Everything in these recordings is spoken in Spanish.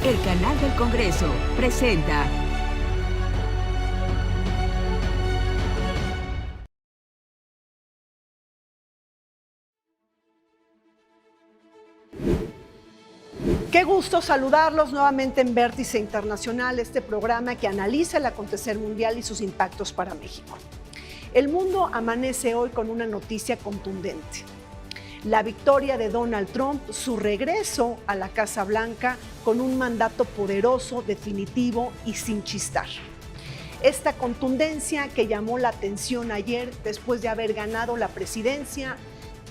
El canal del Congreso presenta Qué gusto saludarlos nuevamente en Vértice Internacional, este programa que analiza el acontecer mundial y sus impactos para México. El mundo amanece hoy con una noticia contundente. La victoria de Donald Trump, su regreso a la Casa Blanca con un mandato poderoso, definitivo y sin chistar. Esta contundencia que llamó la atención ayer después de haber ganado la presidencia,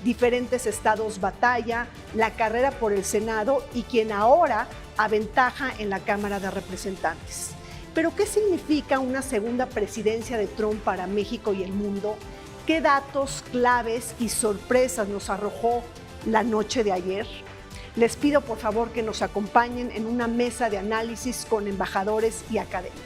diferentes estados batalla, la carrera por el Senado y quien ahora aventaja en la Cámara de Representantes. Pero ¿qué significa una segunda presidencia de Trump para México y el mundo? ¿Qué datos, claves y sorpresas nos arrojó la noche de ayer? Les pido por favor que nos acompañen en una mesa de análisis con embajadores y académicos.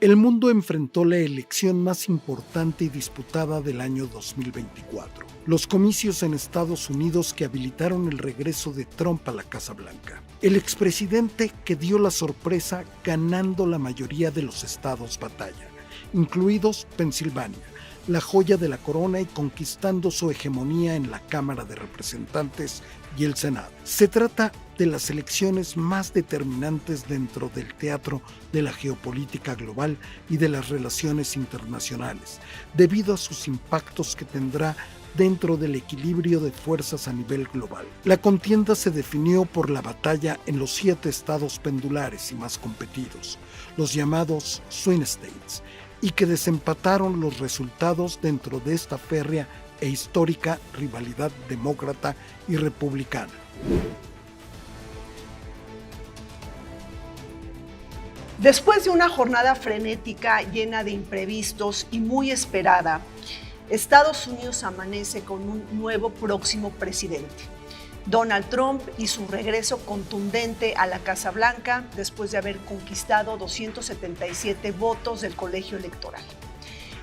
El mundo enfrentó la elección más importante y disputada del año 2024, los comicios en Estados Unidos que habilitaron el regreso de Trump a la Casa Blanca. El expresidente que dio la sorpresa ganando la mayoría de los estados batalla, incluidos Pensilvania, la joya de la corona, y conquistando su hegemonía en la Cámara de Representantes y el Senado. Se trata de las elecciones más determinantes dentro del teatro de la geopolítica global y de las relaciones internacionales, debido a sus impactos que tendrá dentro del equilibrio de fuerzas a nivel global. La contienda se definió por la batalla en los 7 estados pendulares y más competidos, los llamados Swing States, y que desempataron los resultados dentro de esta férrea e histórica rivalidad demócrata y republicana. Después de una jornada frenética llena de imprevistos y muy esperada, Estados Unidos amanece con un nuevo próximo presidente, Donald Trump, y su regreso contundente a la Casa Blanca después de haber conquistado 277 votos del colegio electoral.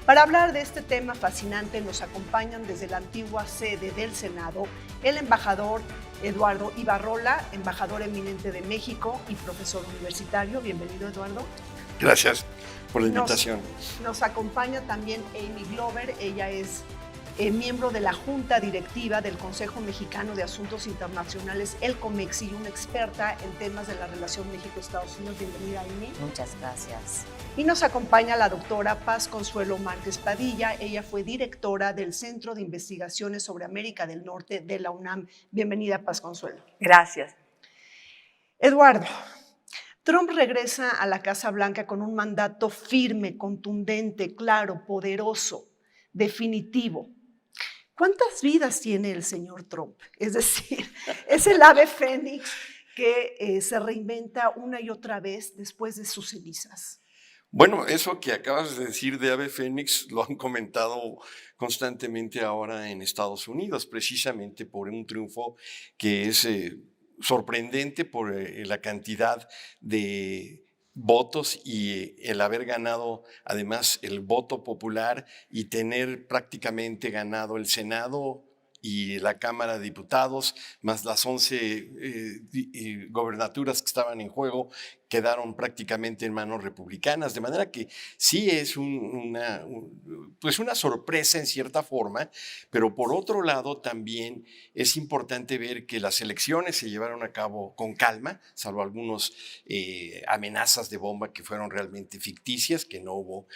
Para hablar de este tema fascinante nos acompañan desde la antigua sede del Senado el embajador Eduardo Ibarrola, embajador eminente de México y profesor universitario. Bienvenido, Eduardo. Gracias por la invitación. Nos acompaña también Amy Glover. Ella es miembro de la Junta Directiva del Consejo Mexicano de Asuntos Internacionales, el COMEXI, y una experta en temas de la relación México-Estados Unidos. Bienvenida, Amy. Muchas gracias. Y nos acompaña la doctora Paz Consuelo Márquez Padilla. Ella fue directora del Centro de Investigaciones sobre América del Norte de la UNAM. Bienvenida, Paz Consuelo. Gracias. Eduardo, Trump regresa a la Casa Blanca con un mandato firme, contundente, claro, poderoso, definitivo. ¿Cuántas vidas tiene el señor Trump? Es decir, es el ave fénix que se reinventa una y otra vez después de sus cenizas. Bueno, eso que acabas de decir de ave fénix lo han comentado constantemente ahora en Estados Unidos, precisamente por un triunfo que es sorprendente por la cantidad de votos y el haber ganado además el voto popular y tener prácticamente ganado el Senado y la Cámara de Diputados, más las 11 gobernaturas que estaban en juego, quedaron prácticamente en manos republicanas, de manera que sí es una sorpresa en cierta forma, pero por otro lado también es importante ver que las elecciones se llevaron a cabo con calma, salvo algunas amenazas de bomba que fueron realmente ficticias, que no hubo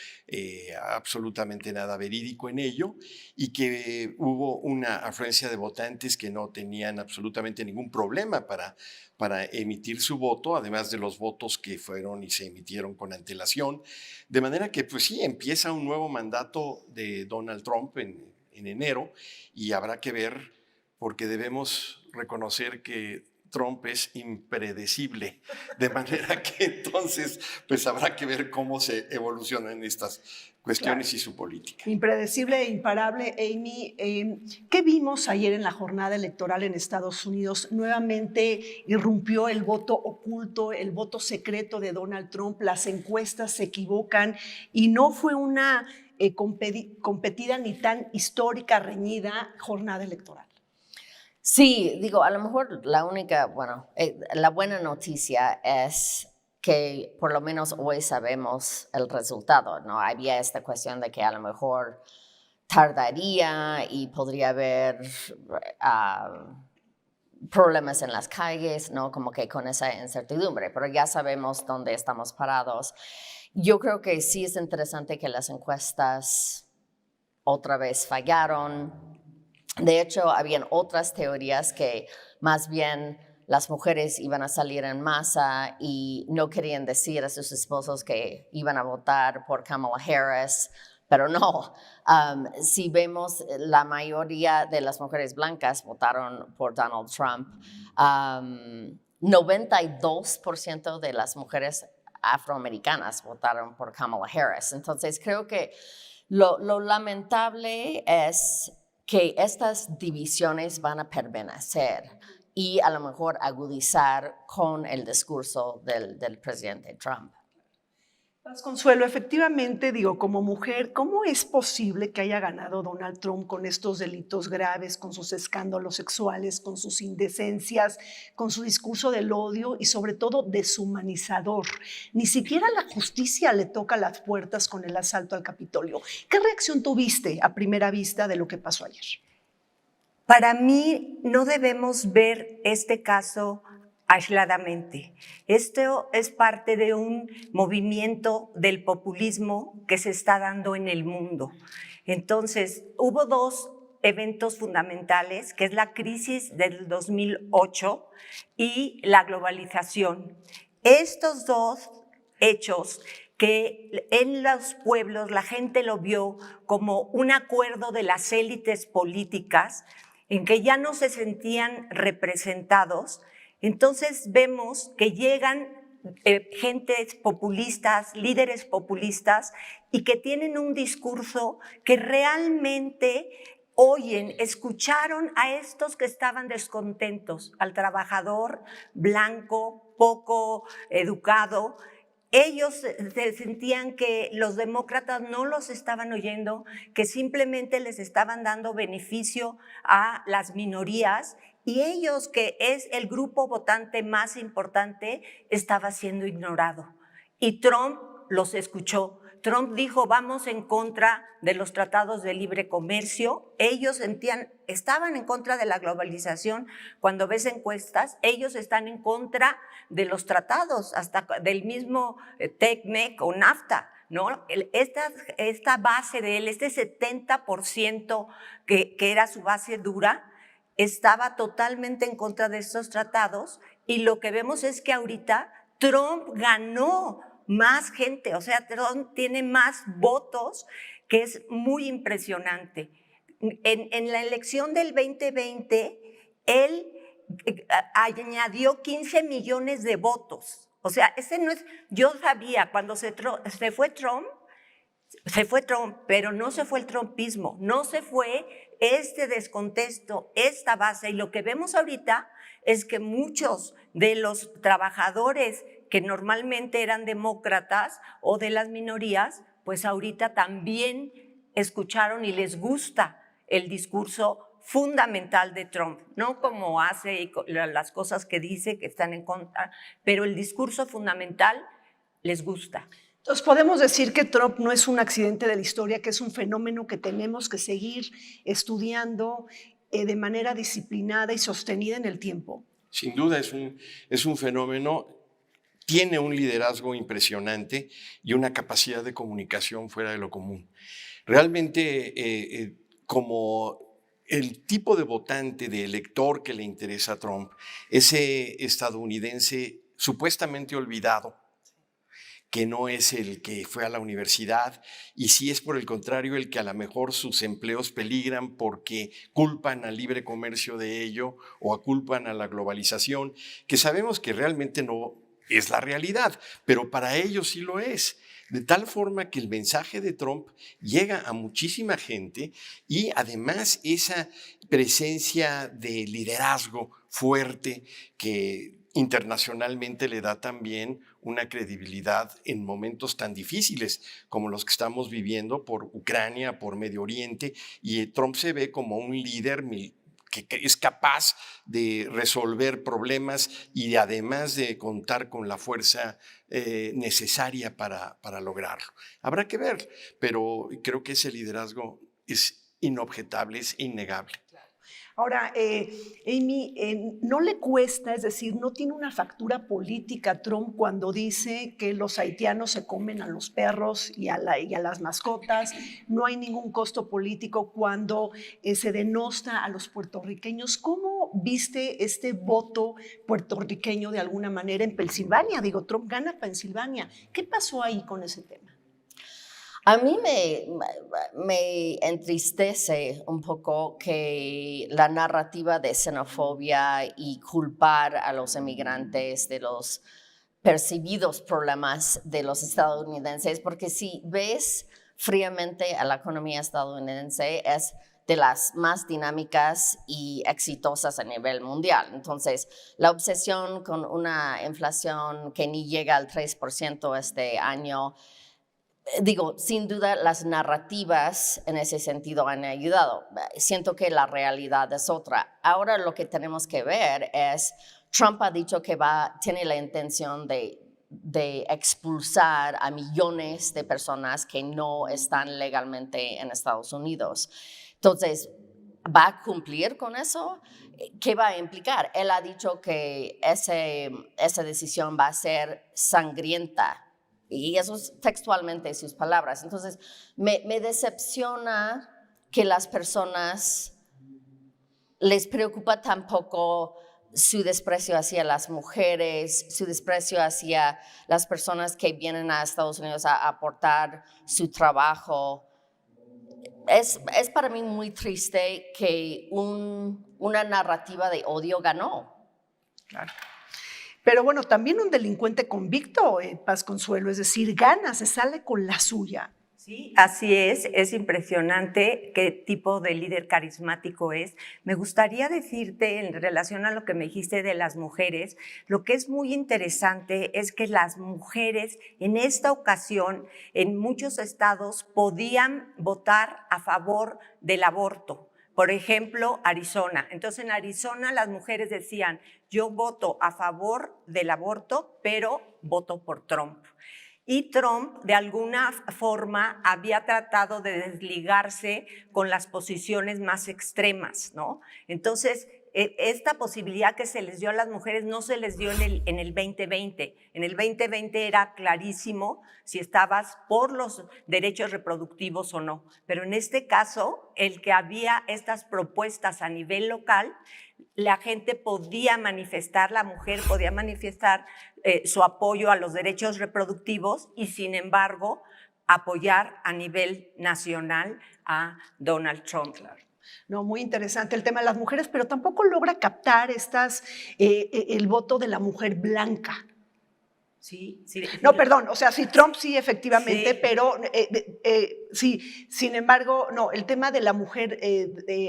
absolutamente nada verídico en ello, y que hubo una afluencia de votantes que no tenían absolutamente ningún problema para emitir su voto, además de los votos que fueron y se emitieron con antelación. De manera que, pues sí, empieza un nuevo mandato de Donald Trump en enero, y habrá que ver, porque debemos reconocer que Trump es impredecible, de manera que entonces pues habrá que ver cómo se evolucionan estas cuestiones y su política. Impredecible e imparable. Amy, ¿qué vimos ayer en la jornada electoral en Estados Unidos? Nuevamente irrumpió el voto oculto, el voto secreto de Donald Trump, las encuestas se equivocan y no fue una competida ni tan histórica, reñida jornada electoral. Sí, digo, a lo mejor la única, la buena noticia es que por lo menos hoy sabemos el resultado, ¿no? Había esta cuestión de que a lo mejor tardaría y podría haber problemas en las calles, ¿no? Como que con esa incertidumbre, pero ya sabemos dónde estamos parados. Yo creo que sí es interesante que las encuestas otra vez fallaron. De hecho, habían otras teorías que más bien las mujeres iban a salir en masa y no querían decir a sus esposos que iban a votar por Kamala Harris, pero no. Si vemos, la mayoría de las mujeres blancas votaron por Donald Trump. 92% de las mujeres afroamericanas votaron por Kamala Harris. Entonces, creo que lo lamentable es que estas divisiones van a permanecer y a lo mejor agudizar con el discurso del presidente Trump. Consuelo, efectivamente, digo, como mujer, ¿cómo es posible que haya ganado Donald Trump con estos delitos graves, con sus escándalos sexuales, con sus indecencias, con su discurso del odio y sobre todo deshumanizador? Ni siquiera la justicia le toca las puertas con el asalto al Capitolio. ¿Qué reacción tuviste a primera vista de lo que pasó ayer? Para mí no debemos ver este caso aisladamente. Esto es parte de un movimiento del populismo que se está dando en el mundo. Entonces, hubo dos eventos fundamentales, que es la crisis del 2008 y la globalización. Estos dos hechos que en los pueblos la gente lo vio como un acuerdo de las élites políticas en que ya no se sentían representados. Entonces vemos que llegan gentes populistas, líderes populistas y que tienen un discurso que realmente escucharon a estos que estaban descontentos, al trabajador blanco, poco educado. Ellos se sentían que los demócratas no los estaban oyendo, que simplemente les estaban dando beneficio a las minorías y ellos, que es el grupo votante más importante, estaba siendo ignorado. Y Trump los escuchó. Trump dijo, vamos en contra de los tratados de libre comercio. Ellos estaban en contra de la globalización. Cuando ves encuestas, ellos están en contra de los tratados, hasta del mismo TECMEC o NAFTA, ¿no? Esta base de él, este 70% que era su base dura, estaba totalmente en contra de estos tratados y lo que vemos es que ahorita Trump ganó más gente, o sea, Trump tiene más votos, que es muy impresionante. En la elección del 2020, él añadió 15 millones de votos. O sea, ese no es, yo sabía cuando se fue Trump, pero no se fue el trumpismo, no se fue este descontento, esta base. Y lo que vemos ahorita es que muchos de los trabajadores que normalmente eran demócratas o de las minorías, pues ahorita también escucharon y les gusta el discurso fundamental de Trump, no como hace y las cosas que dice que están en contra, pero el discurso fundamental les gusta. Entonces, podemos decir que Trump no es un accidente de la historia, que es un fenómeno que tenemos que seguir estudiando de manera disciplinada y sostenida en el tiempo. Sin duda es un fenómeno, tiene un liderazgo impresionante y una capacidad de comunicación fuera de lo común. Realmente, como el tipo de votante, de elector que le interesa a Trump, ese estadounidense supuestamente olvidado, que no es el que fue a la universidad, y si es por el contrario el que a lo mejor sus empleos peligran porque culpan al libre comercio de ello o culpan a la globalización, que sabemos que realmente no es la realidad, pero para ellos sí lo es. De tal forma que el mensaje de Trump llega a muchísima gente y además esa presencia de liderazgo fuerte que internacionalmente le da también una credibilidad en momentos tan difíciles como los que estamos viviendo por Ucrania, por Medio Oriente, y Trump se ve como un líder que es capaz de resolver problemas y además de contar con la fuerza necesaria para lograrlo. Habrá que ver, pero creo que ese liderazgo es inobjetable, es innegable. Ahora, Amy, ¿no le cuesta, es decir, no tiene una factura política Trump cuando dice que los haitianos se comen a los perros y a las mascotas? No hay ningún costo político cuando se denosta a los puertorriqueños. ¿Cómo viste este voto puertorriqueño de alguna manera en Pensilvania? Digo, Trump gana Pensilvania. ¿Qué pasó ahí con ese tema? A mí me entristece un poco que la narrativa de xenofobia y culpar a los emigrantes de los percibidos problemas de los estadounidenses, porque si ves fríamente a la economía estadounidense, es de las más dinámicas y exitosas a nivel mundial. Entonces, la obsesión con una inflación que ni llega al 3% este año, digo, sin duda las narrativas en ese sentido han ayudado. Siento que la realidad es otra. Ahora lo que tenemos que ver es, Trump ha dicho que tiene la intención de expulsar a millones de personas que no están legalmente en Estados Unidos. Entonces, ¿va a cumplir con eso? ¿Qué va a implicar? Él ha dicho que esa decisión va a ser sangrienta. Y eso es textualmente sus palabras. Entonces, me decepciona que las personas les preocupa tampoco su desprecio hacia las mujeres, su desprecio hacia las personas que vienen a Estados Unidos a aportar su trabajo. Es para mí muy triste que una narrativa de odio ganó. Claro. Pero bueno, también un delincuente convicto, Paz Consuelo, es decir, gana, se sale con la suya. Sí, así es impresionante qué tipo de líder carismático es. Me gustaría decirte, en relación a lo que me dijiste de las mujeres, lo que es muy interesante es que las mujeres en esta ocasión, en muchos estados, podían votar a favor del aborto. Por ejemplo, Arizona. Entonces, en Arizona las mujeres decían, yo voto a favor del aborto, pero voto por Trump. Y Trump, de alguna forma, había tratado de desligarse con las posiciones más extremas, ¿no? Entonces, esta posibilidad que se les dio a las mujeres no se les dio en el 2020. En el 2020 era clarísimo si estabas por los derechos reproductivos o no. Pero en este caso, el que había estas propuestas a nivel local, la gente podía manifestar, la mujer podía manifestar su apoyo a los derechos reproductivos y, sin embargo, apoyar a nivel nacional a Donald Trump. Claro. No, muy interesante el tema de las mujeres, pero tampoco logra captar el voto de la mujer blanca. Sí. No, perdón, o sea, sí, Trump sí, efectivamente, sí. Pero sí, sin embargo, no, el tema de la mujer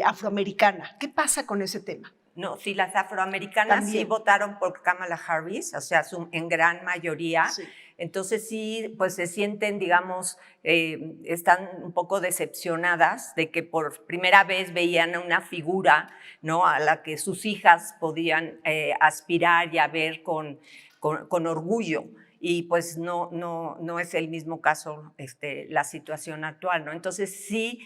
afroamericana, ¿qué pasa con ese tema? No, sí, las afroamericanas también sí votaron por Kamala Harris, o sea, en gran mayoría. Sí. Entonces sí, pues se sienten, digamos, están un poco decepcionadas de que por primera vez veían una figura, ¿no?, a la que sus hijas podían aspirar y a ver con orgullo. Y pues no es el mismo caso la situación actual, ¿no? Entonces sí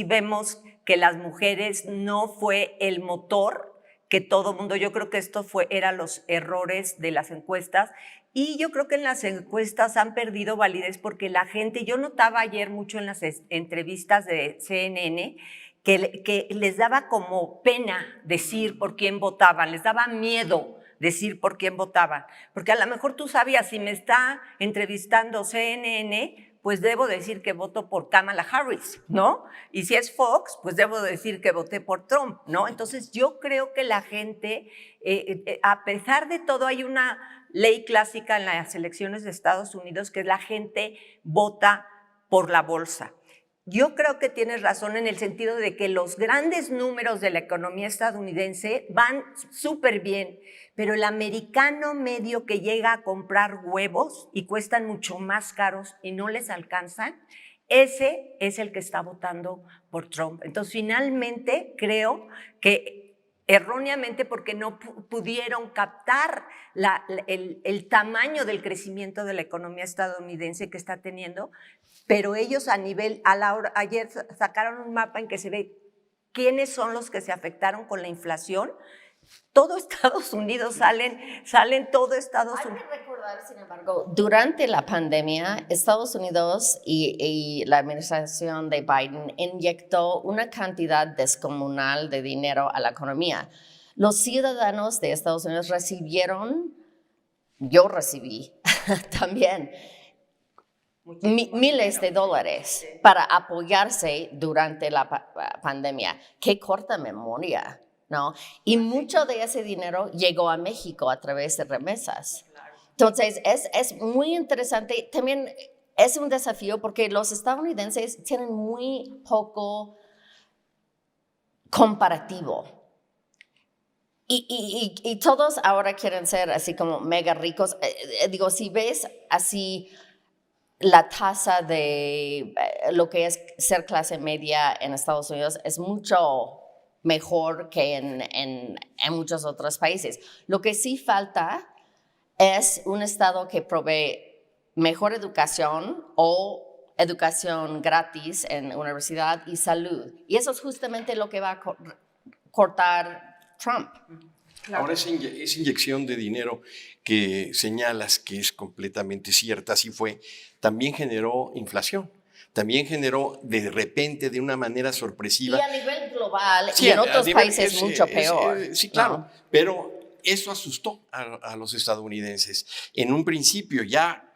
vemos que las mujeres no fue el motor que todo mundo, yo creo que eran los errores de las encuestas, y yo creo que en las encuestas han perdido validez porque la gente, yo notaba ayer mucho en las entrevistas de CNN que les daba como pena decir por quién votaban, les daba miedo decir por quién votaban, porque a lo mejor tú sabías, si me está entrevistando CNN, pues debo decir que voto por Kamala Harris, ¿no? Y si es Fox, pues debo decir que voté por Trump, ¿no? Entonces yo creo que la gente, a pesar de todo, hay una ley clásica en las elecciones de Estados Unidos que la gente vota por la bolsa. Yo creo que tienes razón en el sentido de que los grandes números de la economía estadounidense van súper bien, pero el americano medio que llega a comprar huevos y cuestan mucho más caros y no les alcanzan, ese es el que está votando por Trump. Entonces, finalmente, creo que erróneamente porque no pudieron captar el tamaño del crecimiento de la economía estadounidense que está teniendo, pero ellos ayer sacaron un mapa en que se ve quiénes son los que se afectaron con la inflación. Todo Estados Unidos salen todo Estados Unidos. Hay que recordar, sin embargo, durante la pandemia, Estados Unidos y la administración de Biden inyectó una cantidad descomunal de dinero a la economía. Los ciudadanos de Estados Unidos yo recibí también miles de dólares para apoyarse durante la pandemia. Qué corta memoria, ¿no? Y mucho de ese dinero llegó a México a través de remesas. Entonces, es muy interesante. También es un desafío porque los estadounidenses tienen muy poco comparativo. Y todos ahora quieren ser así como mega ricos. Digo, si ves así la tasa de lo que es ser clase media en Estados Unidos es mucho mejor que en muchos otros países. Lo que sí falta es un estado que provee mejor educación o educación gratis en universidad y salud. Y eso es justamente lo que va a cortar Trump. Claro. Ahora esa inyección de dinero que señalas que es completamente cierta, así fue, también generó inflación. También generó de repente, de una manera sorpresiva. Y a nivel global, sí, y en otros países mucho peor. Sí, claro, ¿no? Pero eso asustó a los estadounidenses. En un principio ya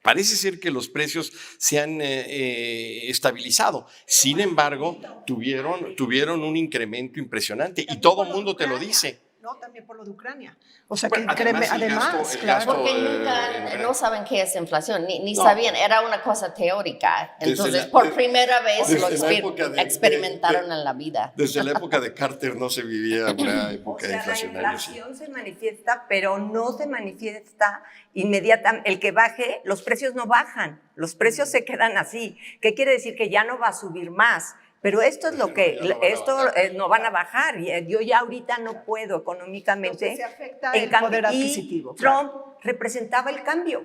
parece ser que los precios se han estabilizado. Sin embargo, tuvieron un incremento impresionante y todo el mundo te lo dice. No, también por lo de Ucrania. O sea, bueno, que además, claro. Porque nunca, no saben qué es inflación, ni sabían, era una cosa teórica. Entonces, por primera vez lo experimentaron en la vida. Desde la época de Carter no se vivía una época inflacionaria. La inflación se manifiesta, pero no se manifiesta inmediatamente. El que baje, los precios no bajan, los precios se quedan así. ¿Qué quiere decir? Que ya no va a subir más. Pero esto es lo que, no van a bajar. Yo ya ahorita no puedo económicamente. Entonces se afecta el poder adquisitivo. Y Trump representaba el cambio.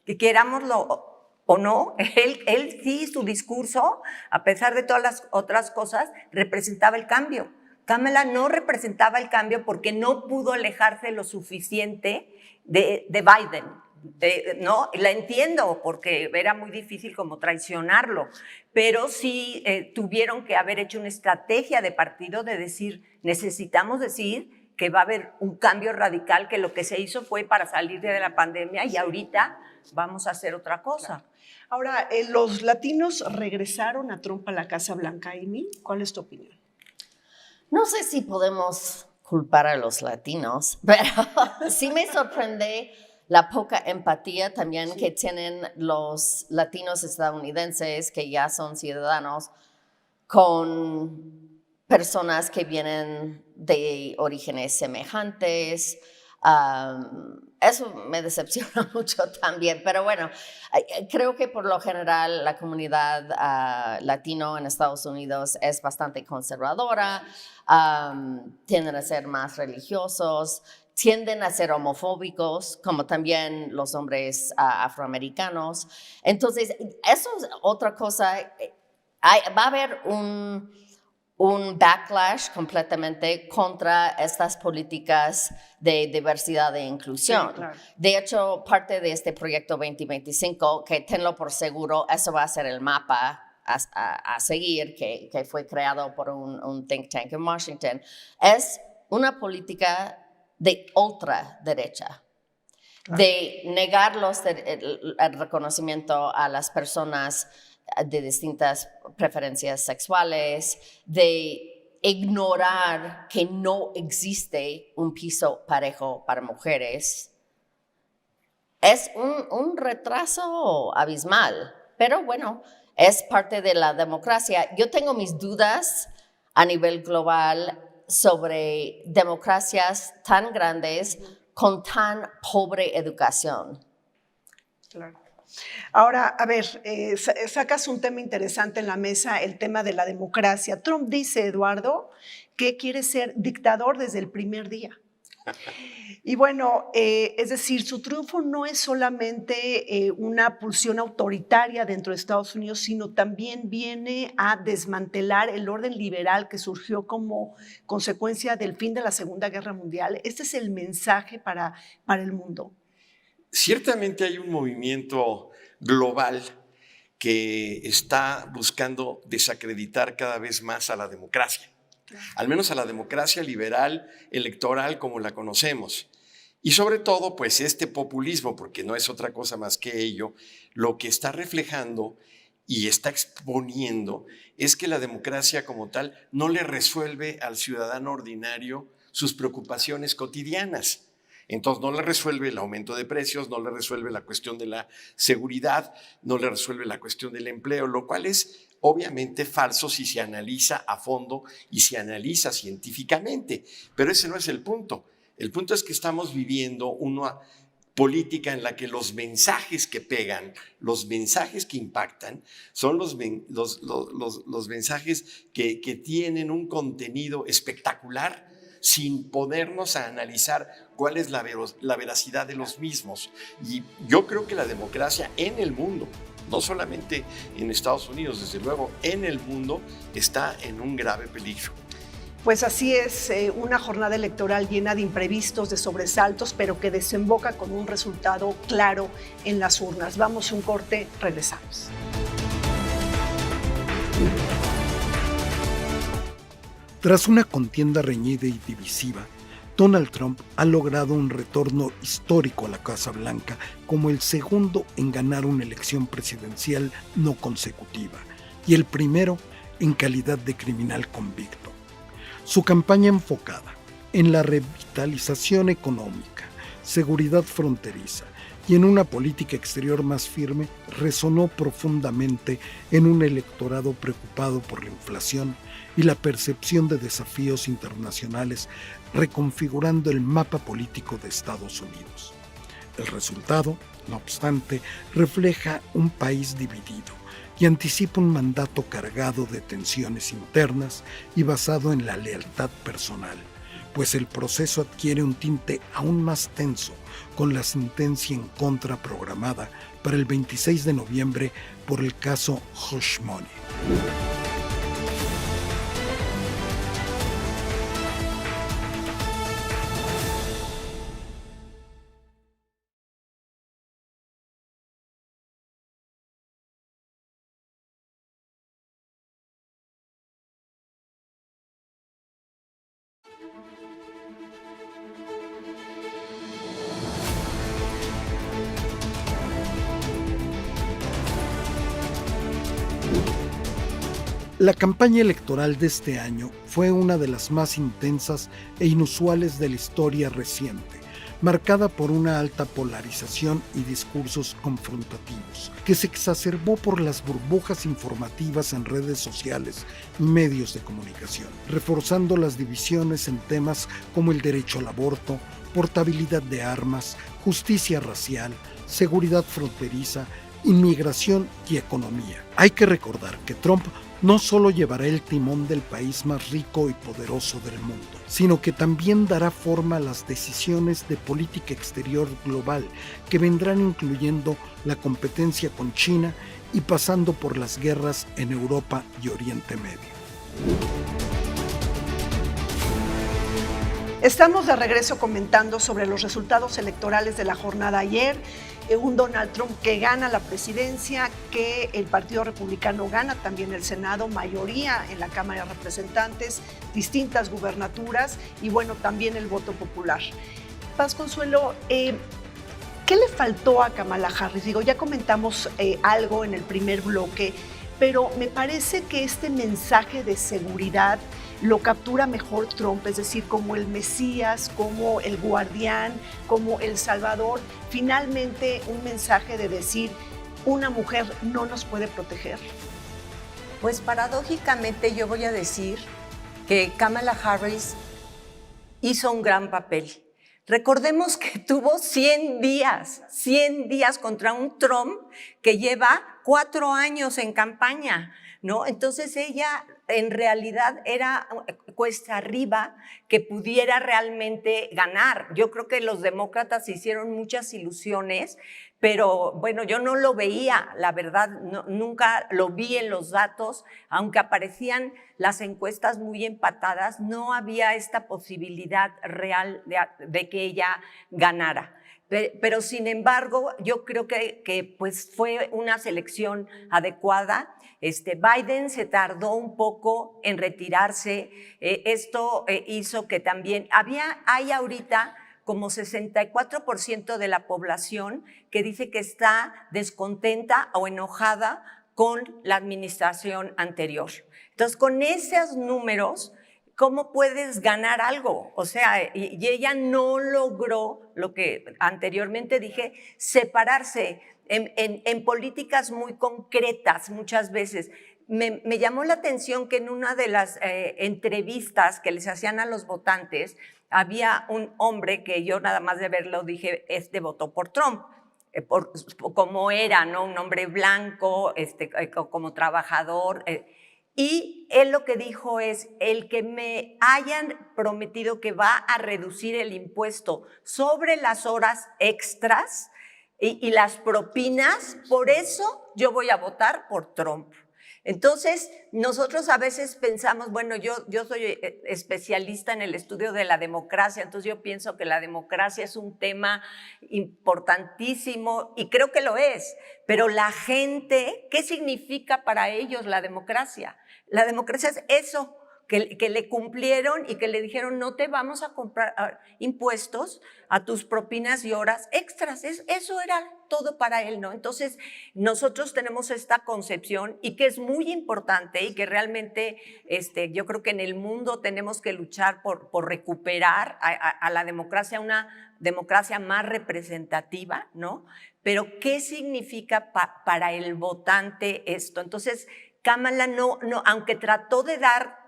Que querámoslo o no, él sí, su discurso, a pesar de todas las otras cosas, representaba el cambio. Kamala no representaba el cambio porque no pudo alejarse lo suficiente de Biden. No, la entiendo porque era muy difícil como traicionarlo, pero sí tuvieron que haber hecho una estrategia de partido de decir, necesitamos decir que va a haber un cambio radical, que lo que se hizo fue para salir de la pandemia y ahorita vamos a hacer otra cosa. Claro. Ahora, los latinos regresaron a Trump a la Casa Blanca. Amy, ¿cuál es tu opinión? No sé si podemos culpar a los latinos, pero sí me sorprende la poca empatía también que tienen los latinos estadounidenses que ya son ciudadanos con personas que vienen de orígenes semejantes. Eso me decepciona mucho también, pero bueno, creo que por lo general la comunidad latino en Estados Unidos es bastante conservadora, tienden a ser más religiosos, tienden a ser homofóbicos, como también los hombres afroamericanos. Entonces, eso es otra cosa. Va a haber un backlash completamente contra estas políticas de diversidad e inclusión. Sí, claro. De hecho, parte de este proyecto 2025, que tenlo por seguro, eso va a ser el mapa a seguir, que fue creado por un think tank en Washington, es una política de ultraderecha, de negar el reconocimiento a las personas de distintas preferencias sexuales, de ignorar que no existe un piso parejo para mujeres. Es un retraso abismal, pero bueno, es parte de la democracia. Yo tengo mis dudas a nivel global sobre democracias tan grandes con tan pobre educación. Claro. Ahora, a ver, sacas un tema interesante en la mesa, el tema de la democracia. Trump dice, Eduardo, que quiere ser dictador desde el primer día. Y bueno, es decir, su triunfo no es solamente una pulsión autoritaria dentro de Estados Unidos, sino también viene a desmantelar el orden liberal que surgió como consecuencia del fin de la Segunda Guerra Mundial. Este es el mensaje para el mundo. Ciertamente hay un movimiento global que está buscando desacreditar cada vez más a la democracia, al menos a la democracia liberal electoral como la conocemos. Y sobre todo, pues este populismo, porque no es otra cosa más que ello, lo que está reflejando y está exponiendo es que la democracia como tal no le resuelve al ciudadano ordinario sus preocupaciones cotidianas. Entonces no le resuelve el aumento de precios, no le resuelve la cuestión de la seguridad, no le resuelve la cuestión del empleo, lo cual es obviamente falso si se analiza a fondo y se analiza científicamente. Pero ese no es el punto. El punto es que estamos viviendo una política en la que los mensajes que pegan, los mensajes que impactan, son los mensajes que tienen un contenido espectacular, sin ponernos a analizar cuál es la veracidad de los mismos. Y yo creo que la democracia en el mundo, no solamente en Estados Unidos, desde luego en el mundo, está en un grave peligro. Pues así es, una jornada electoral llena de imprevistos, de sobresaltos, pero que desemboca con un resultado claro en las urnas. Vamos a un corte, regresamos. Tras una contienda reñida y divisiva, Donald Trump ha logrado un retorno histórico a la Casa Blanca como el segundo en ganar una elección presidencial no consecutiva y el primero en calidad de criminal convicto. Su campaña enfocada en la revitalización económica, seguridad fronteriza y en una política exterior más firme resonó profundamente en un electorado preocupado por la inflación y la percepción de desafíos internacionales, reconfigurando el mapa político de Estados Unidos. El resultado, no obstante, refleja un país dividido y anticipa un mandato cargado de tensiones internas y basado en la lealtad personal, pues el proceso adquiere un tinte aún más tenso con la sentencia en contra programada para el 26 de noviembre por el caso Hush Money. La campaña electoral de este año fue una de las más intensas e inusuales de la historia reciente, marcada por una alta polarización y discursos confrontativos, que se exacerbó por las burbujas informativas en redes sociales y medios de comunicación, reforzando las divisiones en temas como el derecho al aborto, portabilidad de armas, justicia racial, seguridad fronteriza, inmigración y economía. Hay que recordar que Trump no solo llevará el timón del país más rico y poderoso del mundo, sino que también dará forma a las decisiones de política exterior global que vendrán incluyendo la competencia con China y pasando por las guerras en Europa y Oriente Medio. Estamos de regreso comentando sobre los resultados electorales de la jornada ayer. Un Donald Trump que gana la presidencia, que el Partido Republicano gana también el Senado, mayoría en la Cámara de Representantes, distintas gubernaturas y bueno, también el voto popular. Paz Consuelo, ¿qué le faltó a Kamala Harris? Digo, ya comentamos algo en el primer bloque, pero me parece que este mensaje de seguridad lo captura mejor Trump, es decir, como el Mesías, como el guardián, como el Salvador. Finalmente, un mensaje de decir, una mujer no nos puede proteger. Pues paradójicamente yo voy a decir que Kamala Harris hizo un gran papel. Recordemos que tuvo 100 días contra un Trump que lleva 4 años en campaña, ¿no? Entonces ella en realidad era cuesta arriba que pudiera realmente ganar. Yo creo que los demócratas hicieron muchas ilusiones, pero bueno, yo no lo veía, la verdad, nunca lo vi en los datos, aunque aparecían las encuestas muy empatadas, no había esta posibilidad real de que ella ganara. Pero sin embargo, yo creo que pues fue una selección adecuada. Biden se tardó un poco en retirarse. Esto hizo que también hay ahorita como 64% de la población que dice que está descontenta o enojada con la administración anterior. Entonces, con esos números, ¿cómo puedes ganar algo? O sea, y ella no logró lo que anteriormente dije, separarse en políticas muy concretas muchas veces. Me llamó la atención que en una de las entrevistas que les hacían a los votantes, había un hombre que yo nada más de verlo dije, votó por Trump. Como era, ¿no? Un hombre blanco, como trabajador. Y él lo que dijo es, el que me hayan prometido que va a reducir el impuesto sobre las horas extras y las propinas, por eso yo voy a votar por Trump. Entonces, nosotros a veces pensamos, bueno, yo soy especialista en el estudio de la democracia, entonces yo pienso que la democracia es un tema importantísimo y creo que lo es, pero la gente, ¿qué significa para ellos la democracia? La democracia es eso, que le cumplieron y que le dijeron no te vamos a comprar impuestos a tus propinas y horas extras. Eso era todo para él, ¿no? Entonces, nosotros tenemos esta concepción y que es muy importante y que realmente yo creo que en el mundo tenemos que luchar por recuperar a la democracia, una democracia más representativa, ¿no? Pero, ¿qué significa para el votante esto? Entonces, Kamala no, aunque trató de dar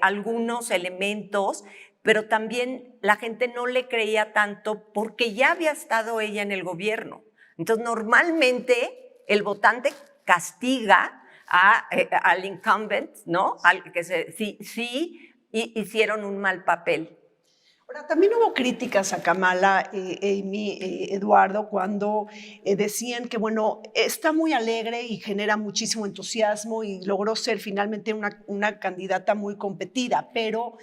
algunos elementos, pero también la gente no le creía tanto porque ya había estado ella en el gobierno. Entonces, normalmente el votante castiga al incumbent, ¿no? Al que sí hicieron un mal papel. Ahora, también hubo críticas a Kamala, Amy, Eduardo, cuando decían que, bueno, está muy alegre y genera muchísimo entusiasmo y logró ser finalmente una candidata muy competida, pero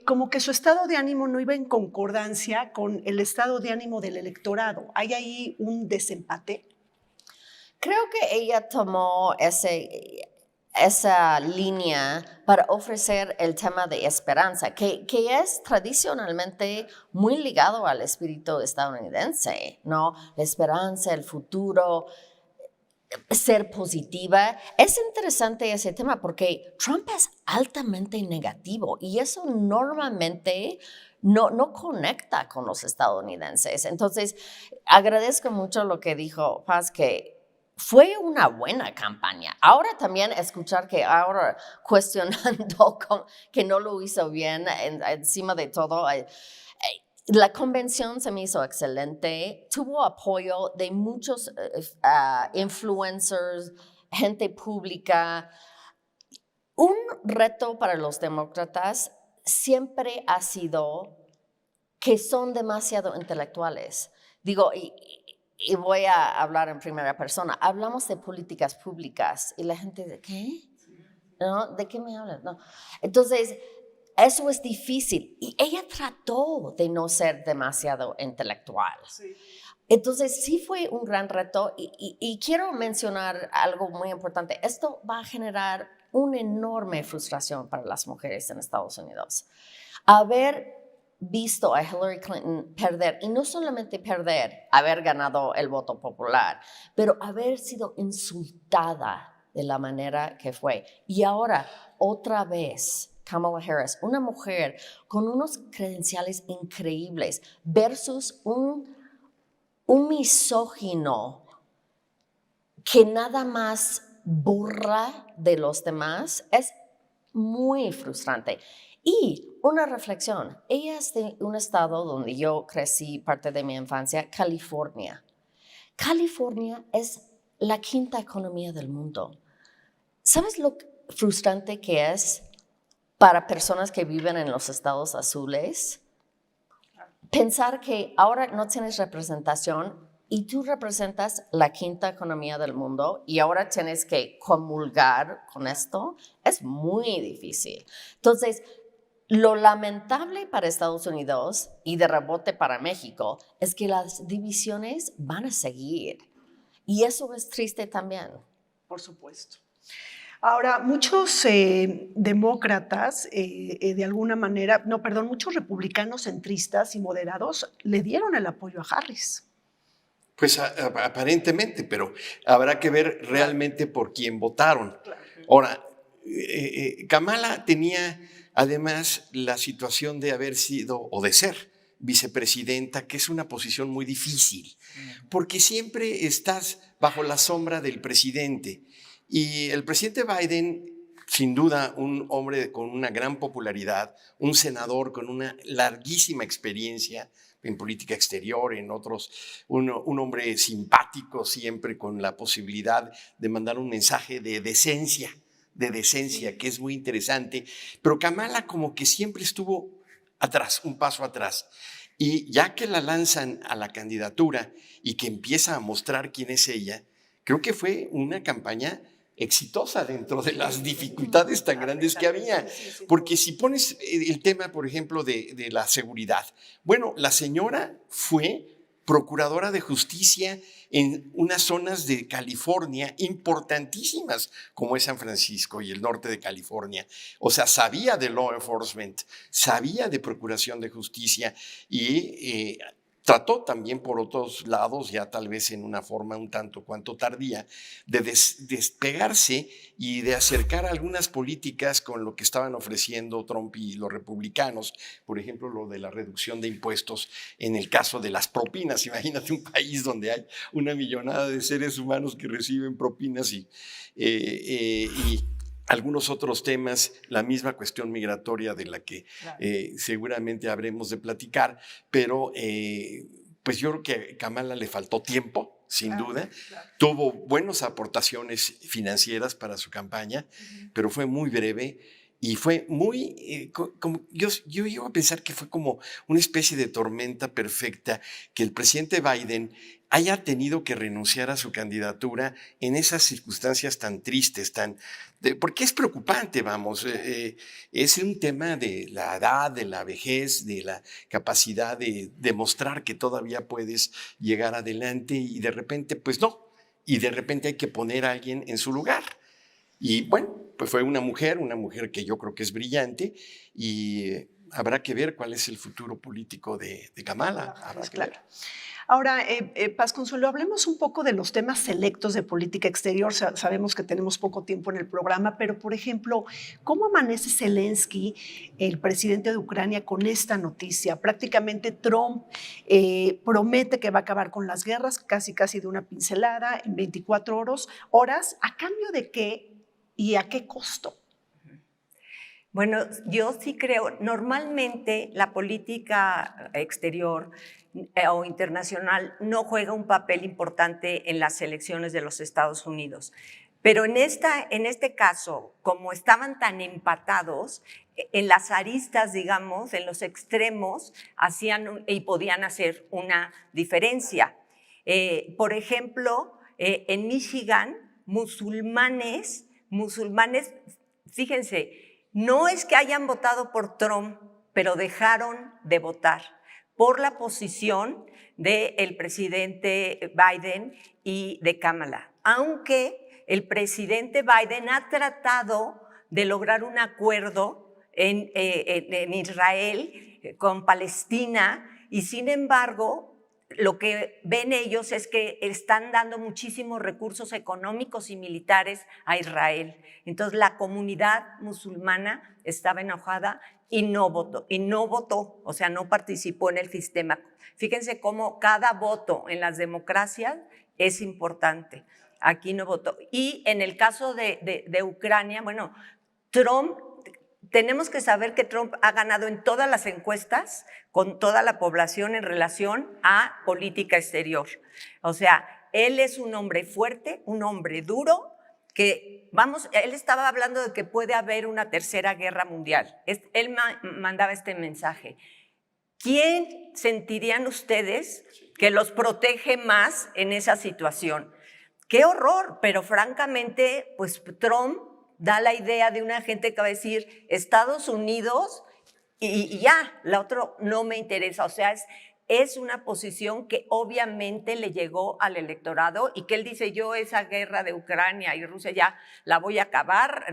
como que su estado de ánimo no iba en concordancia con el estado de ánimo del electorado. ¿Hay ahí un desempate? Creo que ella tomó esa línea para ofrecer el tema de esperanza, que es tradicionalmente muy ligado al espíritu estadounidense, ¿no? La esperanza, el futuro, ser positiva. Es interesante ese tema porque Trump es altamente negativo y eso normalmente no conecta con los estadounidenses. Entonces, agradezco mucho lo que dijo Paz, que fue una buena campaña. Ahora también escuchar que ahora cuestionando que no lo hizo bien encima de todo. La convención se me hizo excelente. Tuvo apoyo de muchos influencers, gente pública. Un reto para los demócratas siempre ha sido que son demasiado intelectuales. Digo, y voy a hablar en primera persona, hablamos de políticas públicas y la gente dice, ¿qué? ¿No? ¿De qué me hablas? No. Entonces, eso es difícil. Y ella trató de no ser demasiado intelectual. Sí. Entonces, sí fue un gran reto y quiero mencionar algo muy importante. Esto va a generar una enorme frustración para las mujeres en Estados Unidos. Haber visto a Hillary Clinton perder, y no solamente perder, haber ganado el voto popular, pero haber sido insultada de la manera que fue. Y ahora, otra vez, Kamala Harris, una mujer con unos credenciales increíbles versus un misógino que nada más burla de los demás, es muy frustrante. Y una reflexión, ella es de un estado donde yo crecí parte de mi infancia, California. California es la quinta economía del mundo. ¿Sabes lo frustrante que es para personas que viven en los estados azules? Pensar que ahora no tienes representación y tú representas la quinta economía del mundo y ahora tienes que comulgar con esto, es muy difícil. Entonces, lo lamentable para Estados Unidos y de rebote para México es que las divisiones van a seguir. Y eso es triste también. Por supuesto. Ahora, muchos demócratas, de alguna manera, muchos republicanos centristas y moderados le dieron el apoyo a Harris. Pues aparentemente, pero habrá que ver realmente por quién votaron. Claro. Ahora, Kamala tenía además la situación de haber sido o de ser vicepresidenta, que es una posición muy difícil, porque siempre estás bajo la sombra del presidente. Y el presidente Biden, sin duda, un hombre con una gran popularidad, un senador con una larguísima experiencia en política exterior, en otros, un hombre simpático, siempre con la posibilidad de mandar un mensaje de decencia, que es muy interesante. Pero Kamala como que siempre estuvo atrás, un paso atrás. Y ya que la lanzan a la candidatura y que empieza a mostrar quién es ella, creo que fue una campaña exitosa dentro de las dificultades tan grandes que había. Porque si pones el tema, por ejemplo, de la seguridad, bueno, la señora fue procuradora de justicia en unas zonas de California importantísimas, como es San Francisco y el norte de California. O sea, sabía de law enforcement, sabía de procuración de justicia y trató también por otros lados, ya tal vez en una forma un tanto cuanto tardía, de despegarse y de acercar algunas políticas con lo que estaban ofreciendo Trump y los republicanos. Por ejemplo, lo de la reducción de impuestos en el caso de las propinas. Imagínate un país donde hay una millonada de seres humanos que reciben propinas y algunos otros temas, la misma cuestión migratoria de la que seguramente habremos de platicar, pero pues yo creo que a Kamala le faltó tiempo, sin duda. Claro. Tuvo buenas aportaciones financieras para su campaña, pero fue muy breve y fue muy, yo llego a pensar que fue como una especie de tormenta perfecta que el presidente Biden haya tenido que renunciar a su candidatura en esas circunstancias tan tristes, porque es preocupante, vamos, es un tema de la edad, de la vejez, de la capacidad de demostrar que todavía puedes llegar adelante y de repente, pues no, y de repente hay que poner a alguien en su lugar. Y bueno, pues fue una mujer que yo creo que es brillante y habrá que ver cuál es el futuro político de Kamala. Habrá que ver. Ahora, Paz Consuelo, hablemos un poco de los temas selectos de política exterior. Sabemos que tenemos poco tiempo en el programa, pero, por ejemplo, ¿cómo amanece Zelensky, el presidente de Ucrania, con esta noticia? Prácticamente Trump promete que va a acabar con las guerras, casi de una pincelada, en 24 horas. ¿A cambio de qué y a qué costo? Bueno, yo sí creo, normalmente la política exterior o internacional no juega un papel importante en las elecciones de los Estados Unidos. Pero en este caso, como estaban tan empatados, en las aristas, digamos, en los extremos, hacían y podían hacer una diferencia. Por ejemplo, en Michigan, musulmanes, fíjense, no es que hayan votado por Trump, pero dejaron de votar por la posición del presidente Biden y de Kamala. Aunque el presidente Biden ha tratado de lograr un acuerdo en Israel con Palestina, y sin embargo, lo que ven ellos es que están dando muchísimos recursos económicos y militares a Israel. Entonces la comunidad musulmana estaba enojada y no votó, o sea, no participó en el sistema. Fíjense cómo cada voto en las democracias es importante. Aquí no votó. Y en el caso de Ucrania, bueno, Trump, tenemos que saber que Trump ha ganado en todas las encuestas con toda la población en relación a política exterior. O sea, él es un hombre fuerte, un hombre duro, que él estaba hablando de que puede haber una tercera guerra mundial. Él mandaba este mensaje. ¿Quién sentirían ustedes que los protege más en esa situación? ¡Qué horror! Pero francamente, pues Trump da la idea de una gente que va a decir Estados Unidos y ya, la otra no me interesa. O sea, es una posición que obviamente le llegó al electorado y que él dice, yo esa guerra de Ucrania y Rusia ya la voy a acabar,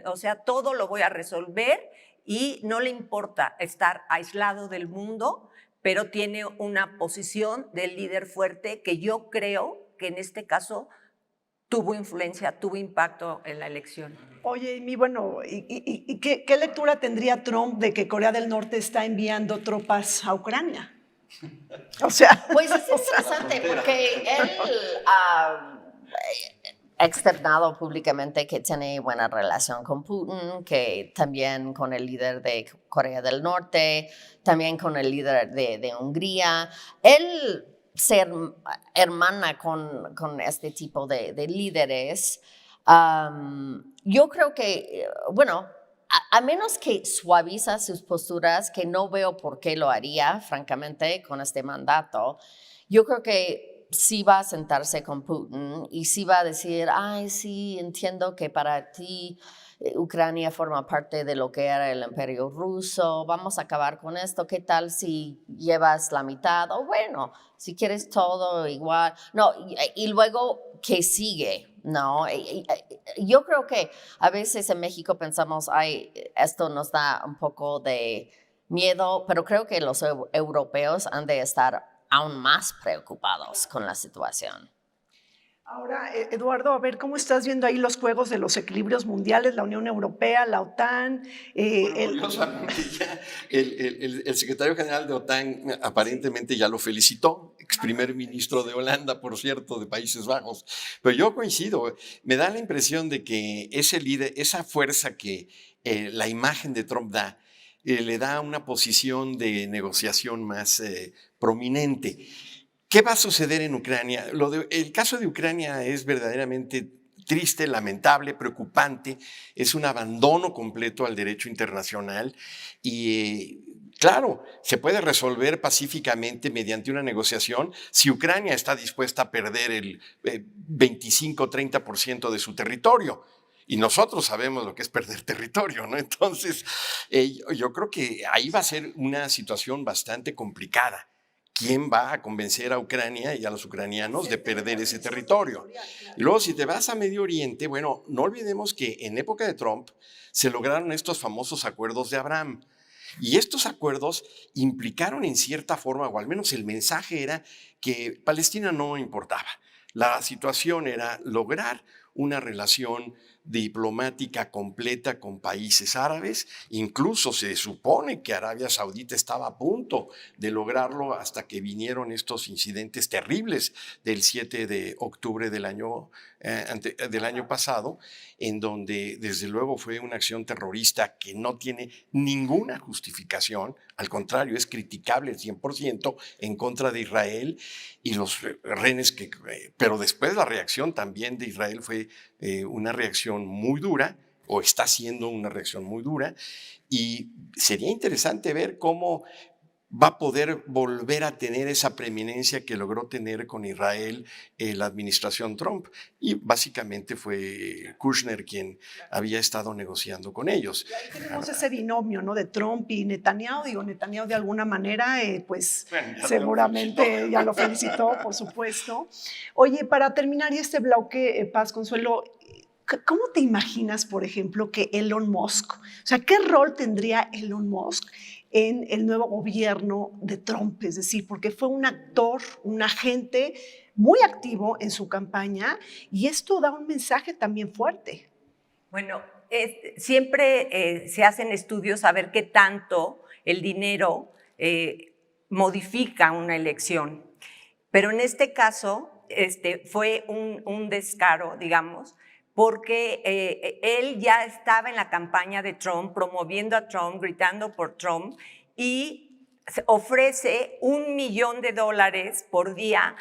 o sea, todo lo voy a resolver, y no le importa estar aislado del mundo, pero tiene una posición de líder fuerte que yo creo que en este caso tuvo influencia, tuvo impacto en la elección. Oye, Amy, bueno, ¿y qué lectura tendría Trump de que Corea del Norte está enviando tropas a Ucrania? O sea, pues es interesante porque él ha externado públicamente que tiene buena relación con Putin, que también con el líder de Corea del Norte, también con el líder de Hungría. Él se hermana con este tipo de líderes. Yo creo que, bueno, a menos que suaviza sus posturas, que no veo por qué lo haría, francamente, con este mandato, yo creo que sí va a sentarse con Putin y sí va a decir, ay, sí, entiendo que para ti Ucrania forma parte de lo que era el Imperio Ruso, vamos a acabar con esto, ¿qué tal si llevas la mitad? O bueno, si quieres todo igual. No, y luego, ¿qué sigue? No, yo creo que a veces en México pensamos, ay, esto nos da un poco de miedo, pero creo que los europeos han de estar aún más preocupados con la situación. Ahora, Eduardo, a ver, ¿cómo estás viendo ahí los juegos de los equilibrios mundiales, la Unión Europea, la OTAN? Curiosamente, ya el secretario general de OTAN aparentemente ya lo felicitó, ex primer ministro de Holanda, por cierto, de Países Bajos. Pero yo coincido, me da la impresión de que ese líder, esa fuerza que la imagen de Trump da, le da una posición de negociación más prominente. ¿Qué va a suceder en Ucrania? El caso de Ucrania es verdaderamente triste, lamentable, preocupante. Es un abandono completo al derecho internacional y claro, se puede resolver pacíficamente mediante una negociación si Ucrania está dispuesta a perder el 25-30% de su territorio. Y nosotros sabemos lo que es perder territorio, ¿no? Entonces, yo creo que ahí va a ser una situación bastante complicada. ¿Quién va a convencer a Ucrania y a los ucranianos de perder ese territorio? Y luego, si te vas a Medio Oriente, bueno, no olvidemos que en época de Trump se lograron estos famosos acuerdos de Abraham. Y estos acuerdos implicaron en cierta forma, o al menos el mensaje era que Palestina no importaba. La situación era lograr una relación diplomática completa con países árabes. Incluso se supone que Arabia Saudita estaba a punto de lograrlo hasta que vinieron estos incidentes terribles del 7 de octubre del año pasado, en donde desde luego fue una acción terrorista que no tiene ninguna justificación, al contrario, es criticable 100% en contra de Israel y los rehenes pero después la reacción también de Israel fue una reacción muy dura, o está siendo una reacción muy dura, y sería interesante ver cómo va a poder volver a tener esa preeminencia que logró tener con Israel la administración Trump. Y básicamente fue Kushner quien había estado negociando con ellos. Y ahí tenemos ese binomio, ¿no?, de Trump y Netanyahu. Digo, Netanyahu de alguna manera, pues Bueno, seguramente ya lo felicitó, por supuesto. Oye, para terminar este bloque, Paz Consuelo, ¿cómo te imaginas, por ejemplo, que Elon Musk, o sea, qué rol tendría Elon Musk en el nuevo gobierno de Trump? Es decir, porque fue un actor, un agente muy activo en su campaña, y esto da un mensaje también fuerte. Bueno, siempre se hacen estudios a ver qué tanto el dinero modifica una elección, pero en este caso fue un descaro, digamos, porque él ya estaba en la campaña de Trump, promoviendo a Trump, gritando por Trump, y ofrece $1 millón por día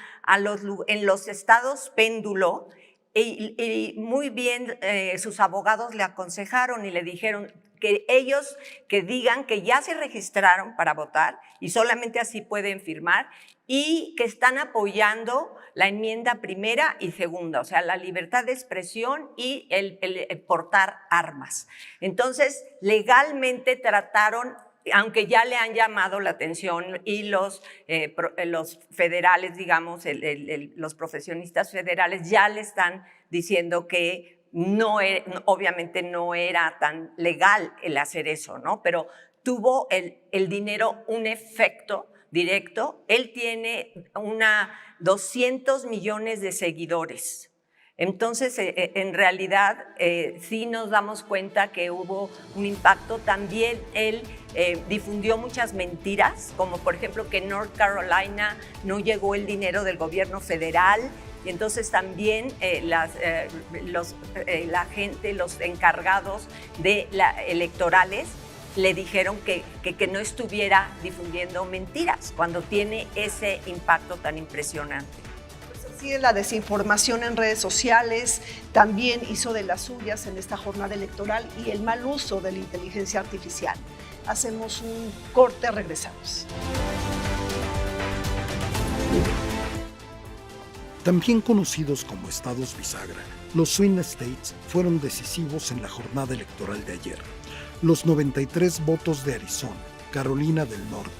en los estados péndulo, y muy bien sus abogados le aconsejaron y le dijeron que ellos que digan que ya se registraron para votar y solamente así pueden firmar, y que están apoyando la enmienda primera y segunda, o sea, la libertad de expresión y el portar armas. Entonces, legalmente trataron, aunque ya le han llamado la atención, y los federales, digamos, los profesionistas federales ya le están diciendo que obviamente no era tan legal el hacer eso, ¿no? Pero tuvo el dinero un efecto directo. Él tiene 200 millones de seguidores. Entonces, en realidad, sí nos damos cuenta que hubo un impacto. También él difundió muchas mentiras, como por ejemplo que en North Carolina no llegó el dinero del gobierno federal, y entonces también la gente, los encargados de electorales, le dijeron que no estuviera difundiendo mentiras cuando tiene ese impacto tan impresionante. Sí, la desinformación en redes sociales también hizo de las suyas en esta jornada electoral, y el mal uso de la inteligencia artificial. Hacemos un corte, regresamos. También conocidos como estados bisagra, los swing states fueron decisivos en la jornada electoral de ayer. Los 93 votos de Arizona, Carolina del Norte,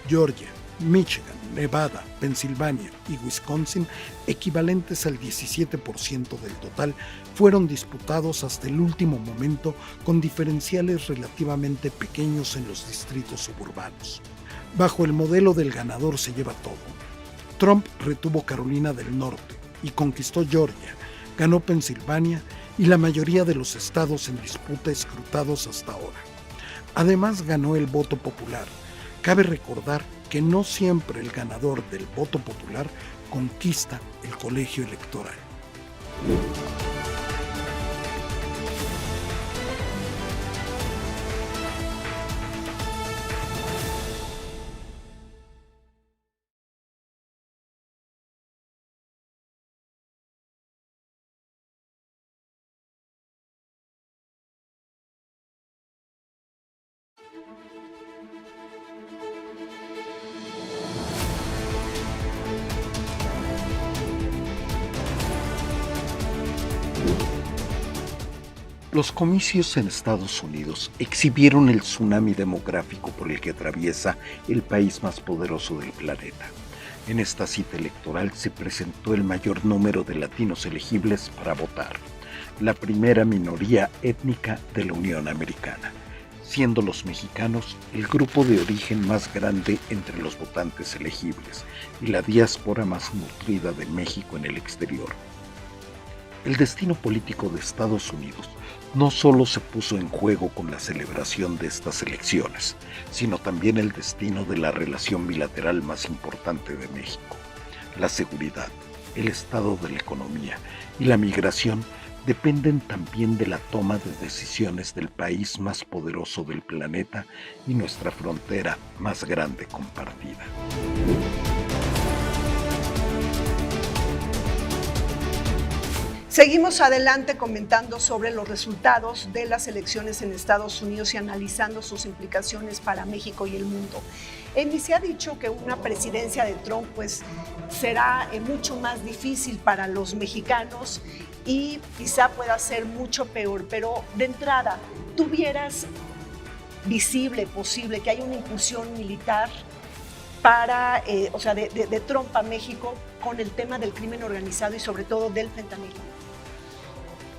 Georgia, Michigan, Nevada, Pensilvania y Wisconsin, equivalentes al 17% del total, fueron disputados hasta el último momento, con diferenciales relativamente pequeños en los distritos suburbanos. Bajo el modelo del ganador se lleva todo, Trump retuvo Carolina del Norte y conquistó Georgia, ganó Pensilvania y la mayoría de los estados en disputa escrutados hasta ahora. Además, ganó el voto popular. Cabe recordar que no siempre el ganador del voto popular conquista el colegio electoral. Los comicios en Estados Unidos exhibieron el tsunami demográfico por el que atraviesa el país más poderoso del planeta. En esta cita electoral se presentó el mayor número de latinos elegibles para votar, la primera minoría étnica de la Unión Americana, siendo los mexicanos el grupo de origen más grande entre los votantes elegibles y la diáspora más nutrida de México en el exterior. El destino político de Estados Unidos no solo se puso en juego con la celebración de estas elecciones, sino también el destino de la relación bilateral más importante de México. La seguridad, el estado de la economía y la migración dependen también de la toma de decisiones del país más poderoso del planeta y nuestra frontera más grande compartida. Seguimos adelante comentando sobre los resultados de las elecciones en Estados Unidos y analizando sus implicaciones para México y el mundo. Amy, se ha dicho que una presidencia de Trump pues, será mucho más difícil para los mexicanos y quizá pueda ser mucho peor, pero de entrada, ¿tú vieras visible, posible, que haya una incursión militar para, de Trump a México con el tema del crimen organizado y sobre todo del fentanilo?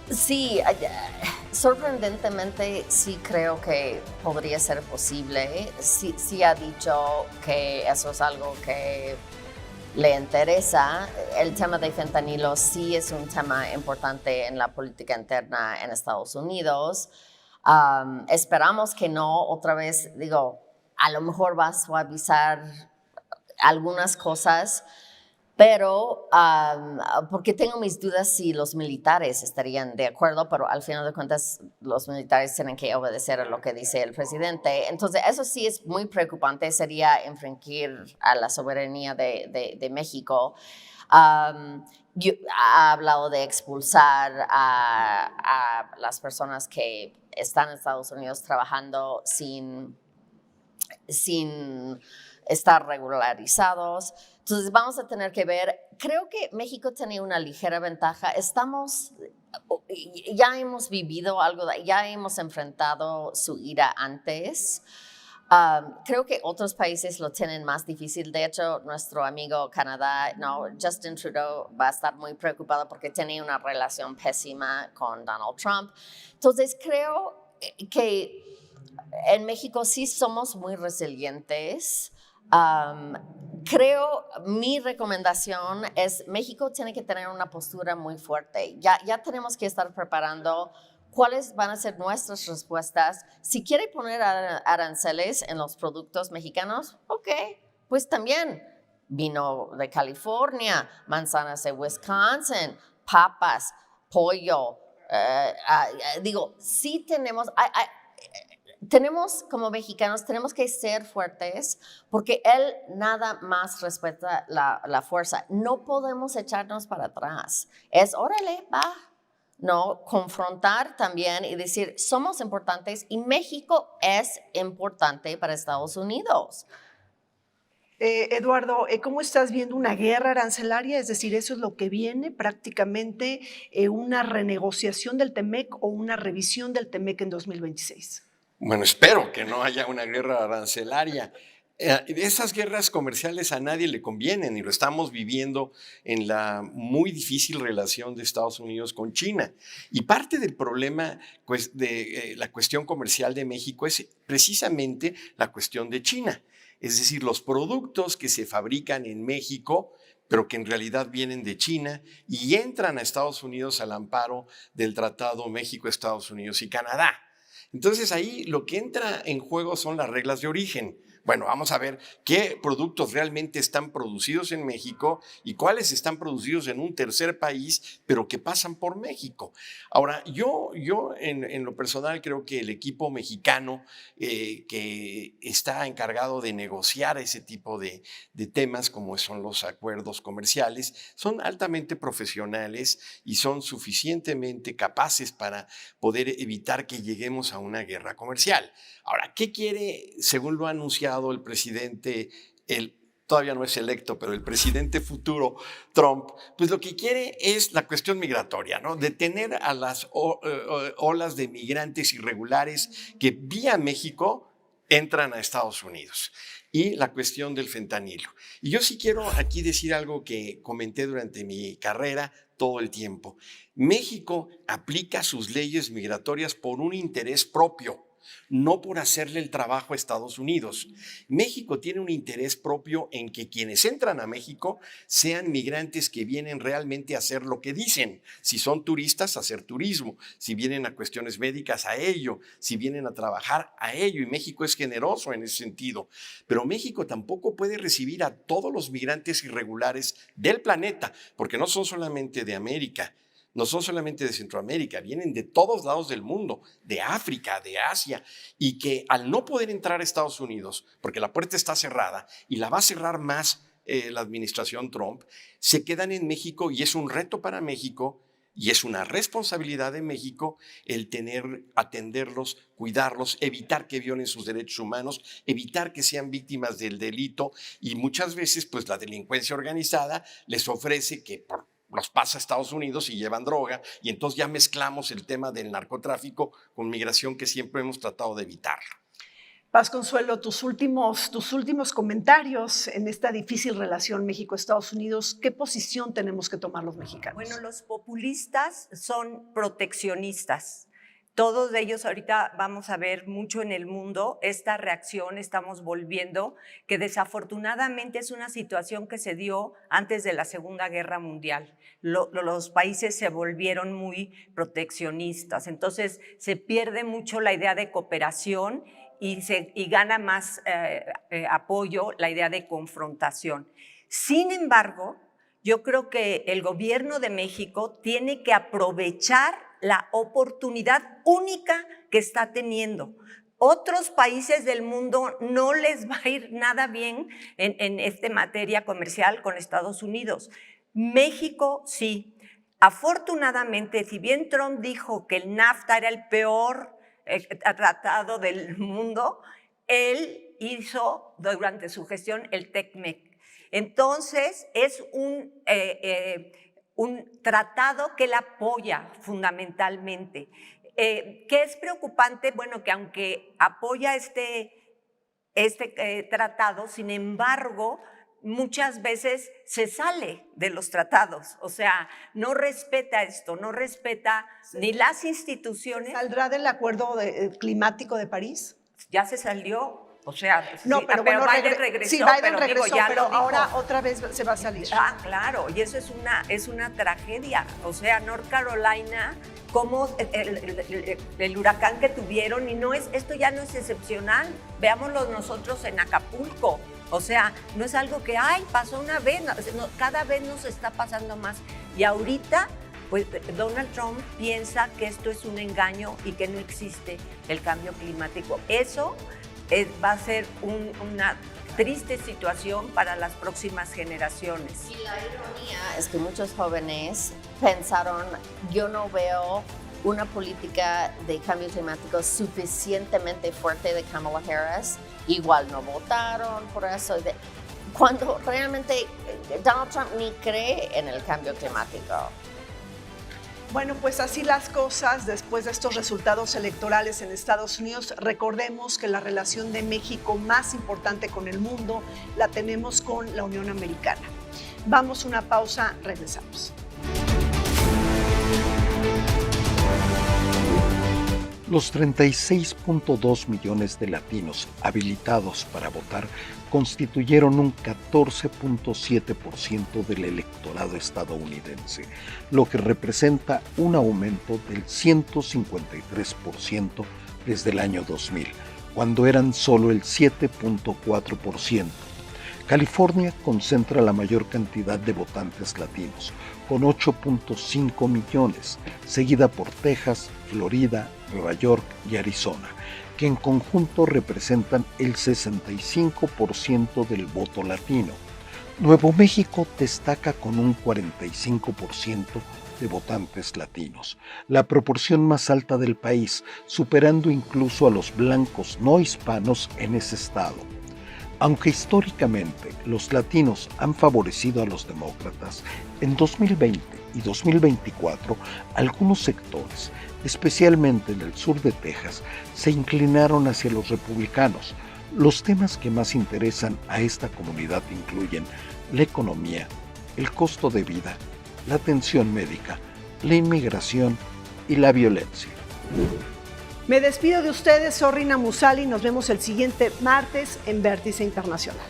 Sí, sorprendentemente sí creo que podría ser posible. Sí ha dicho que eso es algo que le interesa. El tema de fentanilo sí es un tema importante en la política interna en Estados Unidos. Esperamos que no, otra vez, a lo mejor va a suavizar algunas cosas, pero porque tengo mis dudas si los militares estarían de acuerdo, pero al final de cuentas los militares tienen que obedecer a lo que dice el presidente. Entonces eso sí es muy preocupante, sería infringir a la soberanía de México. Ha hablado de expulsar a las personas que están en Estados Unidos trabajando sin estar regularizados. Entonces vamos a tener que ver. Creo que México tiene una ligera ventaja. Ya hemos vivido algo, ya hemos enfrentado su ira antes. Creo que otros países lo tienen más difícil. De hecho, nuestro amigo Canadá, Justin Trudeau, va a estar muy preocupado porque tiene una relación pésima con Donald Trump. Entonces creo que en México sí somos muy resilientes. Creo, mi recomendación es México tiene que tener una postura muy fuerte. Ya tenemos que estar preparando cuáles van a ser nuestras respuestas. Si quiere poner aranceles en los productos mexicanos, ok, pues también vino de California, manzanas de Wisconsin, papas, pollo. Sí tenemos como mexicanos, tenemos que ser fuertes porque él nada más respeta la fuerza. No podemos echarnos para atrás. Órale, va. No, confrontar también y decir, somos importantes y México es importante para Estados Unidos. Eduardo, ¿cómo estás viendo una guerra arancelaria? Es decir, ¿eso es lo que viene prácticamente, una renegociación del TEMEC o una revisión del TEMEC en 2026? Bueno, espero que no haya una guerra arancelaria. Esas guerras comerciales a nadie le convienen y lo estamos viviendo en la muy difícil relación de Estados Unidos con China. Y parte del problema pues, de la cuestión comercial de México es precisamente la cuestión de China. Es decir, los productos que se fabrican en México, pero que en realidad vienen de China y entran a Estados Unidos al amparo del Tratado México, Estados Unidos y Canadá. Entonces ahí lo que entra en juego son las reglas de origen. Bueno, vamos a ver qué productos realmente están producidos en México y cuáles están producidos en un tercer país, pero que pasan por México. Ahora, yo en lo personal creo que el equipo mexicano que está encargado de negociar ese tipo de temas, como son los acuerdos comerciales, son altamente profesionales y son suficientemente capaces para poder evitar que lleguemos a una guerra comercial. Ahora, ¿qué quiere, según lo ha anunciado el presidente, todavía no es electo, pero el presidente futuro, Trump? Pues lo que quiere es la cuestión migratoria, ¿no? Detener a las olas de migrantes irregulares que vía México entran a Estados Unidos. Y la cuestión del fentanilo. Y yo sí quiero aquí decir algo que comenté durante mi carrera todo el tiempo. México aplica sus leyes migratorias por un interés propio, no por hacerle el trabajo a Estados Unidos. México tiene un interés propio en que quienes entran a México sean migrantes que vienen realmente a hacer lo que dicen. Si son turistas, a hacer turismo. Si vienen a cuestiones médicas, a ello. Si vienen a trabajar, a ello. Y México es generoso en ese sentido. Pero México tampoco puede recibir a todos los migrantes irregulares del planeta, porque no son solamente de América. No son solamente de Centroamérica, vienen de todos lados del mundo, de África, de Asia, y que al no poder entrar a Estados Unidos, porque la puerta está cerrada y la va a cerrar más la administración Trump, se quedan en México y es un reto para México Y es una responsabilidad de México el atenderlos, cuidarlos, evitar que violen sus derechos humanos, evitar que sean víctimas del delito, y muchas veces pues la delincuencia organizada les ofrece que los pasa a Estados Unidos y llevan droga, y entonces ya mezclamos el tema del narcotráfico con migración, que siempre hemos tratado de evitarlo. Paz Consuelo, tus últimos comentarios en esta difícil relación México-Estados Unidos. ¿Qué posición tenemos que tomar los mexicanos? Bueno, los populistas son proteccionistas. Todos ellos, ahorita vamos a ver mucho en el mundo esta reacción, estamos volviendo, que desafortunadamente es una situación que se dio antes de la Segunda Guerra Mundial. Los países se volvieron muy proteccionistas, entonces se pierde mucho la idea de cooperación y gana más apoyo la idea de confrontación. Sin embargo, yo creo que el gobierno de México tiene que aprovechar la oportunidad única que está teniendo. Otros países del mundo no les va a ir nada bien en esta materia comercial con Estados Unidos. México sí. Afortunadamente, si bien Trump dijo que el NAFTA era el peor tratado del mundo, él hizo durante su gestión el TECMEC. Entonces, es un tratado que él apoya fundamentalmente. ¿Qué es preocupante? Bueno, que aunque apoya este tratado, sin embargo, muchas veces se sale de los tratados, o sea, no respeta esto, no respeta ni las instituciones. ¿Saldrá del acuerdo climático de París? Ya se salió. O sea, no, sí, pero bueno, Biden regresó, sí, Biden pero, regresó, digo, ya pero ahora otra vez se va a salir. Ah, claro, y eso es una tragedia. O sea, North Carolina, como el huracán que tuvieron, y esto ya no es excepcional. Veámoslo nosotros en Acapulco. O sea, no es algo que, pasó una vez, cada vez nos está pasando más. Y ahorita, pues Donald Trump piensa que esto es un engaño y que no existe el cambio climático. Eso va a ser una triste situación para las próximas generaciones. Y la ironía es que muchos jóvenes pensaron, yo no veo una política de cambio climático suficientemente fuerte de Kamala Harris, igual no votaron por eso, cuando realmente Donald Trump ni cree en el cambio climático. Bueno, pues así las cosas después de estos resultados electorales en Estados Unidos. Recordemos que la relación de México más importante con el mundo la tenemos con la Unión Americana. Vamos a una pausa, regresamos. Los 36.2 millones de latinos habilitados para votar constituyeron un 14.7% del electorado estadounidense, lo que representa un aumento del 153% desde el año 2000, cuando eran solo el 7.4%. California concentra la mayor cantidad de votantes latinos, con 8.5 millones, seguida por Texas, Florida, Nueva York y Arizona, que en conjunto representan el 65% del voto latino. Nuevo México destaca con un 45% de votantes latinos, la proporción más alta del país, superando incluso a los blancos no hispanos en ese estado. Aunque históricamente los latinos han favorecido a los demócratas, en 2020 y 2024 algunos sectores, especialmente en el sur de Texas, se inclinaron hacia los republicanos. Los temas que más interesan a esta comunidad incluyen la economía, el costo de vida, la atención médica, la inmigración y la violencia. Me despido de ustedes, soy Rina Musali, nos vemos el siguiente martes en Vértice Internacional.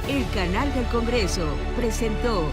El Canal del Congreso presentó